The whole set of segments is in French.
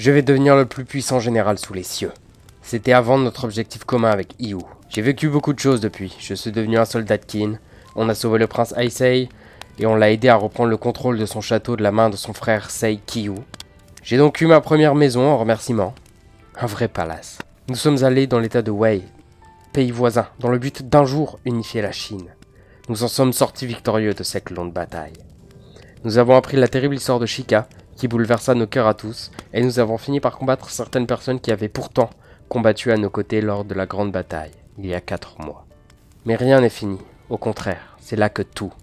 Je vais devenir le plus puissant général sous les cieux. C'était avant notre objectif commun avec Iu. J'ai vécu beaucoup de choses depuis. Je suis devenu un soldat de Qin, on a sauvé le prince Aisei, et on l'a aidé à reprendre le contrôle de son château de la main de son frère Sei Kyu. J'ai donc eu ma première maison en remerciement. Un vrai palace. Nous sommes allés dans l'état de Wei, pays voisin, dans le but d'un jour unifier la Chine. Nous en sommes sortis victorieux de cette longue bataille. Nous avons appris la terrible histoire de Shika, qui bouleversa nos cœurs à tous, et nous avons fini par combattre certaines personnes qui avaient pourtant combattu à nos côtés lors de la grande bataille, il y a 4 mois. Mais rien n'est fini, au contraire, c'est là que tout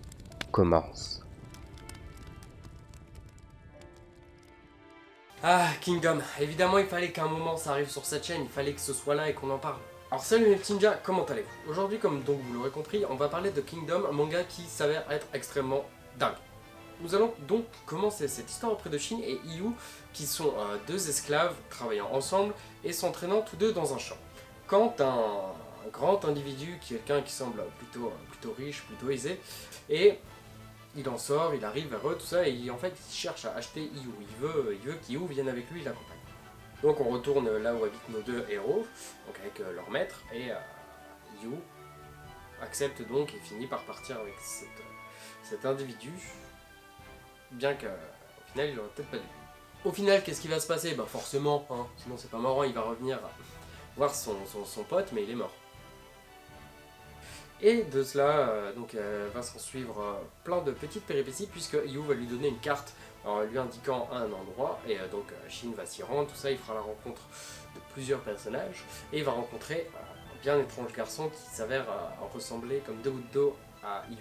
commence. Ah, Kingdom, évidemment il fallait qu'à un moment ça arrive sur cette chaîne, il fallait que ce soit là et qu'on en parle. Alors salut mes petits ninjas, comment allez-vous? Aujourd'hui, comme donc vous l'aurez compris, on va parler de Kingdom, un manga qui s'avère être extrêmement dingue. Nous allons donc commencer cette histoire auprès de Shin et Iu, qui sont deux esclaves travaillant ensemble et s'entraînant tous deux dans un champ. Quand un grand individu, quelqu'un qui semble plutôt riche, plutôt aisé, et il en sort, il arrive vers eux, tout ça, et en fait il cherche à acheter Iu. Il veut qu'Iu vienne avec lui, il l'accompagne. Donc on retourne là où habitent nos deux héros, donc avec leur maître, et Iu accepte donc et finit par partir avec cet individu. Bien qu'au final, il aurait peut-être pas dû. Au final, qu'est-ce qui va se passer? Bah forcément, hein, sinon c'est pas marrant, il va revenir voir son pote, mais il est mort. Et de cela, va s'en suivre plein de petites péripéties, puisque Iu va lui donner une carte en lui indiquant un endroit, et Shin va s'y rendre, tout ça, il fera la rencontre de plusieurs personnages, et il va rencontrer un bien étrange garçon qui s'avère ressembler comme deux gouttes d'eau à Iu.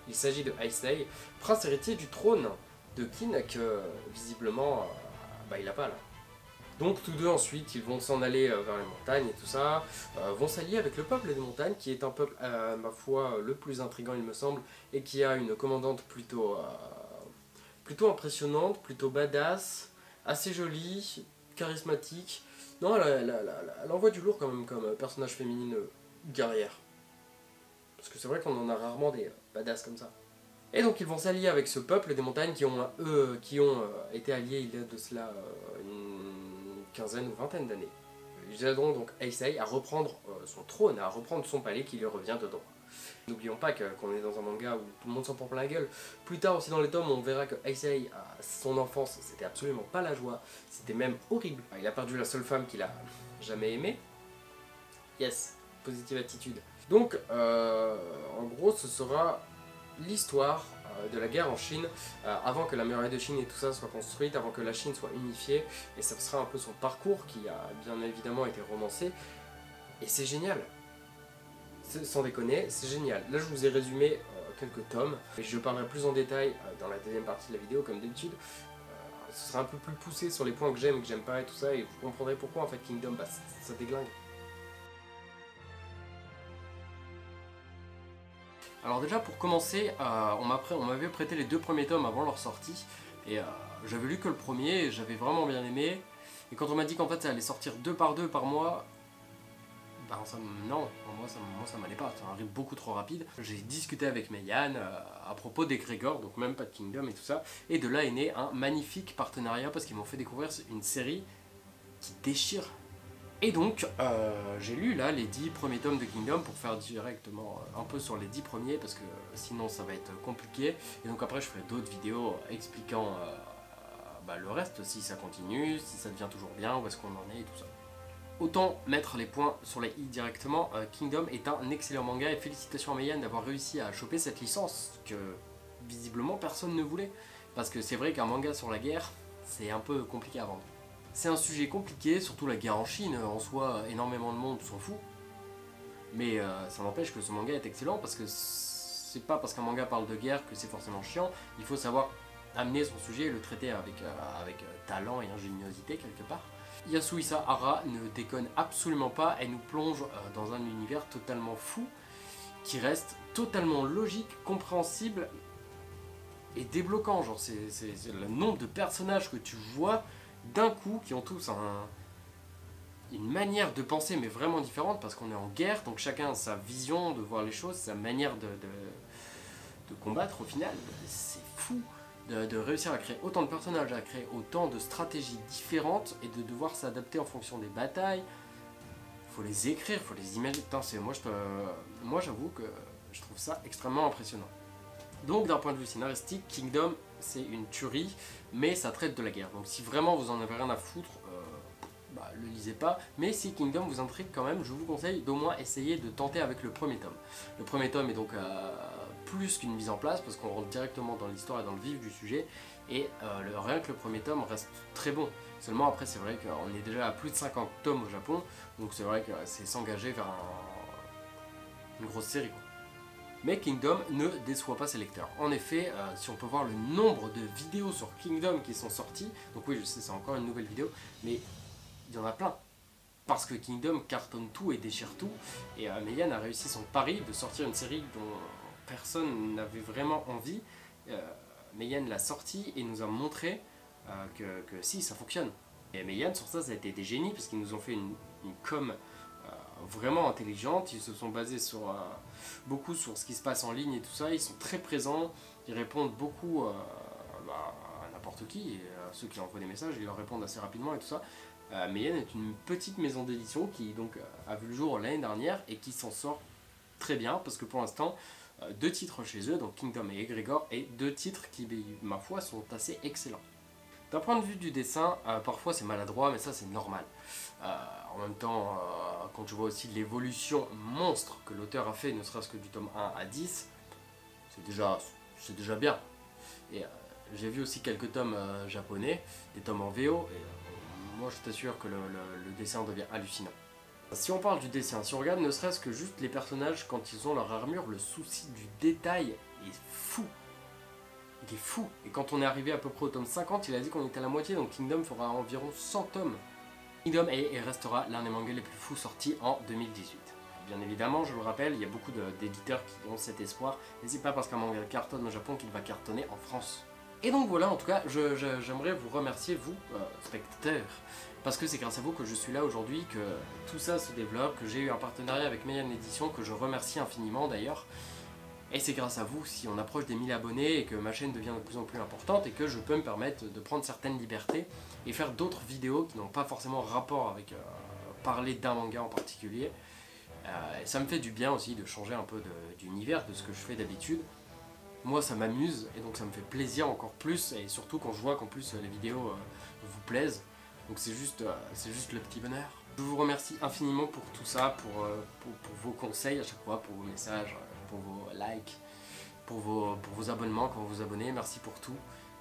Il s'agit de Aisei, prince héritier du trône de Qin que visiblement il n'a pas là. Donc tous deux ensuite ils vont s'en aller vers les montagnes et tout ça, vont s'allier avec le peuple des montagnes qui est un peuple ma foi le plus intriguant il me semble, et qui a une commandante plutôt impressionnante, plutôt badass, assez jolie, charismatique. Non, elle envoie du lourd quand même comme personnage féminine guerrière. Parce que c'est vrai qu'on en a rarement des badass comme ça. Et donc ils vont s'allier avec ce peuple des montagnes qui ont été alliés il y a de cela une quinzaine ou vingtaine d'années. Ils aideront donc Aisei à reprendre son trône, à reprendre son palais qui lui revient de droit. N'oublions pas qu'on est dans un manga où tout le monde s'en prend plein la gueule. Plus tard aussi dans les tomes, on verra que Aisei, son enfance, c'était absolument pas la joie, c'était même horrible. Il a perdu la seule femme qu'il a jamais aimée. Yes, positive attitude. Donc, en gros, ce sera l'histoire de la guerre en Chine, avant que la muraille de Chine et tout ça soit construite, avant que la Chine soit unifiée, et ça sera un peu son parcours qui a bien évidemment été romancé, et c'est génial. Sans déconner, c'est génial. Là, je vous ai résumé quelques tomes, et je parlerai plus en détail dans la deuxième partie de la vidéo, comme d'habitude. Ce sera un peu plus poussé sur les points que j'aime pas et tout ça, et vous comprendrez pourquoi en fait Kingdom, ça déglingue. Alors déjà pour commencer, on m'avait prêté les 2 premiers tomes avant leur sortie, et j'avais lu que le premier, et j'avais vraiment bien aimé, et quand on m'a dit qu'en fait ça allait sortir 2 par mois, non, moi ça m'allait pas, c'est un rythme beaucoup trop rapide. J'ai discuté avec Meian à propos d'Egrégor, donc même pas de Kingdom et tout ça, et de là est né un magnifique partenariat parce qu'ils m'ont fait découvrir une série qui déchire. Et donc, j'ai lu là les 10 premiers tomes de Kingdom pour faire directement un peu sur les 10 premiers parce que sinon ça va être compliqué. Et donc après je ferai d'autres vidéos expliquant le reste, si ça continue, si ça devient toujours bien, où est-ce qu'on en est et tout ça. Autant mettre les points sur les i directement, Kingdom est un excellent manga et félicitations à Meian d'avoir réussi à choper cette licence que visiblement personne ne voulait. Parce que c'est vrai qu'un manga sur la guerre, c'est un peu compliqué à vendre. C'est un sujet compliqué, surtout la guerre en Chine, en soi énormément de monde s'en fout. Mais ça n'empêche que ce manga est excellent parce que c'est pas parce qu'un manga parle de guerre que c'est forcément chiant. Il faut savoir amener son sujet et le traiter avec talent et ingéniosité quelque part. Yasuhisa Hara ne déconne absolument pas, elle nous plonge dans un univers totalement fou qui reste totalement logique, compréhensible et débloquant. Genre c'est le nombre de personnages que tu vois d'un coup, qui ont tous une manière de penser mais vraiment différente parce qu'on est en guerre, donc chacun a sa vision de voir les choses, sa manière de combattre au final, c'est fou. de réussir à créer autant de personnages, à créer autant de stratégies différentes et de devoir s'adapter en fonction des batailles. Faut les écrire, faut les imaginer. Putain, moi j'avoue que je trouve ça extrêmement impressionnant. Donc d'un point de vue scénaristique, Kingdom c'est une tuerie, mais ça traite de la guerre. Donc si vraiment vous en avez rien à foutre, le lisez pas. Mais si Kingdom vous intrigue quand même, je vous conseille d'au moins essayer de tenter avec le premier tome. Le premier tome est donc plus qu'une mise en place, parce qu'on rentre directement dans l'histoire et dans le vif du sujet. Et rien que le premier tome reste très bon. Seulement après c'est vrai qu'on est déjà à plus de 50 tomes au Japon, donc c'est vrai que c'est s'engager vers une grosse série. Mais Kingdom ne déçoit pas ses lecteurs. En effet, si on peut voir le nombre de vidéos sur Kingdom qui sont sorties, donc oui je sais c'est encore une nouvelle vidéo, mais il y en a plein. Parce que Kingdom cartonne tout et déchire tout, et Meian a réussi son pari de sortir une série dont personne n'avait vraiment envie. Meian l'a sorti et nous a montré que si, ça fonctionne. Et Meian, sur ça, ça a été des génies, parce qu'ils nous ont fait une com vraiment intelligente. Ils se sont basés beaucoup sur ce qui se passe en ligne et tout ça. Ils sont très présents, ils répondent beaucoup à n'importe qui, et à ceux qui envoient des messages, ils leur répondent assez rapidement et tout ça. Meian est une petite maison d'édition qui donc a vu le jour l'année dernière et qui s'en sort très bien, parce que pour l'instant, 2 titres chez eux, donc Kingdom et Egregor, et 2 titres qui, ma foi, sont assez excellents. D'un point de vue du dessin, parfois c'est maladroit, mais ça c'est normal. En même temps, quand je vois aussi l'évolution monstre que l'auteur a fait, ne serait-ce que du tome 1 à 10, c'est déjà bien. Et j'ai vu aussi quelques tomes japonais, des tomes en VO, et moi je t'assure que le dessin devient hallucinant. Si on parle du dessin, si on regarde ne serait-ce que juste les personnages quand ils ont leur armure, le souci du détail est fou. Il est fou. Et quand on est arrivé à peu près au tome 50, il a dit qu'on était à la moitié, donc Kingdom fera environ 100 tomes. Kingdom est et restera l'un des mangas les plus fous sortis en 2018. Bien évidemment, je le rappelle, il y a beaucoup d'éditeurs qui ont cet espoir, mais c'est pas parce qu'un manga cartonne au Japon qu'il va cartonner en France. Et donc voilà, en tout cas, j'aimerais vous remercier, vous, spectateurs, parce que c'est grâce à vous que je suis là aujourd'hui, que tout ça se développe, que j'ai eu un partenariat avec Meian Édition, que je remercie infiniment d'ailleurs. Et c'est grâce à vous si on approche des 1000 abonnés et que ma chaîne devient de plus en plus importante et que je peux me permettre de prendre certaines libertés et faire d'autres vidéos qui n'ont pas forcément rapport avec parler d'un manga en particulier. Et ça me fait du bien aussi de changer un peu d'univers, de ce que je fais d'habitude. Moi ça m'amuse et donc ça me fait plaisir encore plus, et surtout quand je vois qu'en plus les vidéos vous plaisent. Donc c'est juste le petit bonheur. Je vous remercie infiniment pour tout ça, pour vos conseils à chaque fois, pour vos messages, pour vos likes, pour vos abonnements quand vous vous abonnez. Merci pour tout.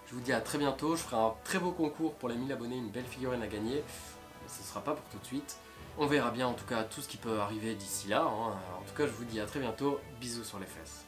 Je vous dis à très bientôt. Je ferai un très beau concours pour les 1000 abonnés, une belle figurine à gagner. Ce ne sera pas pour tout de suite. On verra bien en tout cas tout ce qui peut arriver d'ici là. En tout cas je vous dis à très bientôt. Bisous sur les fesses.